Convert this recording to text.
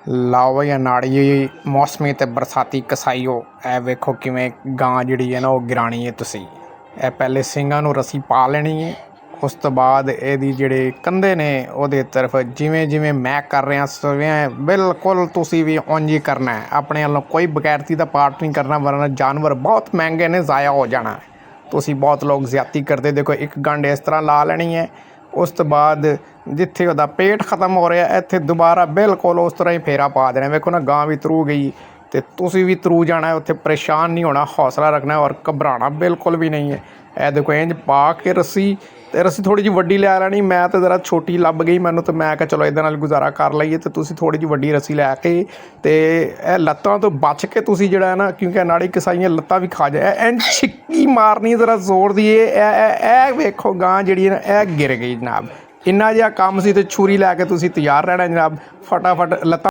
ਲਾਓ ਬਈ ਅਨਾੜੀ ਮੌਸਮੀ ਅਤੇ ਬਰਸਾਤੀ ਕਸਾਈਓ। ਇਹ ਵੇਖੋ ਕਿਵੇਂ ਗਾਂ ਜਿਹੜੀ ਹੈ ਨਾ ਉਹ ਗਿਰਾਣੀ ਹੈ ਤੁਸੀਂ। ਇਹ ਪਹਿਲੇ ਸਿੰਗਾਂ ਨੂੰ ਰੱਸੀ ਪਾ ਲੈਣੀ ਹੈ, ਉਸ ਤੋਂ ਬਾਅਦ ਇਹਦੀ ਜਿਹੜੇ ਕੰਧੇ ਨੇ ਉਹਦੇ ਤਰਫ ਜਿਵੇਂ ਜਿਵੇਂ ਮੈਂ ਕਰ ਰਿਹਾ ਸਵੇਂ ਬਿਲਕੁਲ ਤੁਸੀਂ ਵੀ ਉਂਝ ਹੀ ਕਰਨਾ ਹੈ। ਆਪਣੇ ਵੱਲੋਂ ਕੋਈ ਬਗੈਰਤੀ ਦਾ ਪਾਰਟ ਨਹੀਂ ਕਰਨਾ, ਵਰਨਾ ਜਾਨਵਰ ਬਹੁਤ ਮਹਿੰਗੇ ਨੇ, ਜ਼ਾਇਆ ਹੋ ਜਾਣਾ। ਤੁਸੀਂ ਬਹੁਤ ਲੋਕ ਜ਼ਿਆਦਤੀ ਕਰਦੇ। ਦੇਖੋ ਇੱਕ ਗੰਢ ਇਸ ਤਰ੍ਹਾਂ ਲਾ ਲੈਣੀ ਹੈ, ਉਸ ਤੋਂ ਬਾਅਦ ਜਿੱਥੇ ਉਹਦਾ ਪੇਟ ਖ਼ਤਮ ਹੋ ਰਿਹਾ ਇੱਥੇ ਦੁਬਾਰਾ ਬਿਲਕੁਲ ਉਸ ਤਰ੍ਹਾਂ ਹੀ ਫੇਰਾ ਪਾ ਦੇਣਾ। ਵੇਖੋ ਨਾ ਗਾਂ ਵੀ ਤਰੂ ਗਈ ਅਤੇ ਤੁਸੀਂ ਵੀ ਤਰੂ ਜਾਣਾ। ਉੱਥੇ ਪਰੇਸ਼ਾਨ ਨਹੀਂ ਹੋਣਾ, ਹੌਸਲਾ ਰੱਖਣਾ ਔਰ ਘਬਰਾਉਣਾ ਬਿਲਕੁਲ ਵੀ ਨਹੀਂ ਹੈ। ਇਹ ਦੇਖੋ ਇੰਝ ਪਾ ਕੇ ਰੱਸੀ, ਅਤੇ ਰੱਸੀ ਥੋੜ੍ਹੀ ਜਿਹੀ ਵੱਡੀ ਲੈ ਲੈਣੀ। ਮੈਂ ਤਾਂ ਜ਼ਰਾ ਛੋਟੀ ਲੱਭ ਗਈ ਮੈਨੂੰ, ਤਾਂ ਮੈਂ ਕਿਹਾ ਚਲੋ ਇਹਦੇ ਨਾਲ ਗੁਜ਼ਾਰਾ ਕਰ ਲਈਏ। ਅਤੇ ਤੁਸੀਂ ਥੋੜ੍ਹੀ ਜਿਹੀ ਵੱਡੀ ਰੱਸੀ ਲੈ ਕੇ ਅਤੇ ਇਹ ਲੱਤਾਂ ਤੋਂ ਬਚ ਕੇ ਤੁਸੀਂ ਜਿਹੜਾ ਹੈ ਨਾ, ਕਿਉਂਕਿ ਨਾੜੀ ਕਸਾਈਆਂ ਲੱਤਾਂ ਵੀ ਖਾ ਜਾਏ, ਇੰਝ ਛਿੱਕੀ ਮਾਰਨੀ ਜ਼ਰਾ ਜ਼ੋਰ ਦੀ। ਇਹ ਵੇਖੋ ਗਾਂ ਜਿਹੜੀ ਹੈ ਨਾ ਇਹ ਗਿਰ ਗਈ ਜਨਾਬ। ਇੰਨਾ ਜਿਹਾ ਕੰਮ ਸੀ ਅਤੇ ਛੁਰੀ ਲੈ ਕੇ ਤੁਸੀਂ ਤਿਆਰ ਰਹਿਣਾ ਜਨਾਬ। ਫਟਾਫਟ ਲੱਤਾਂ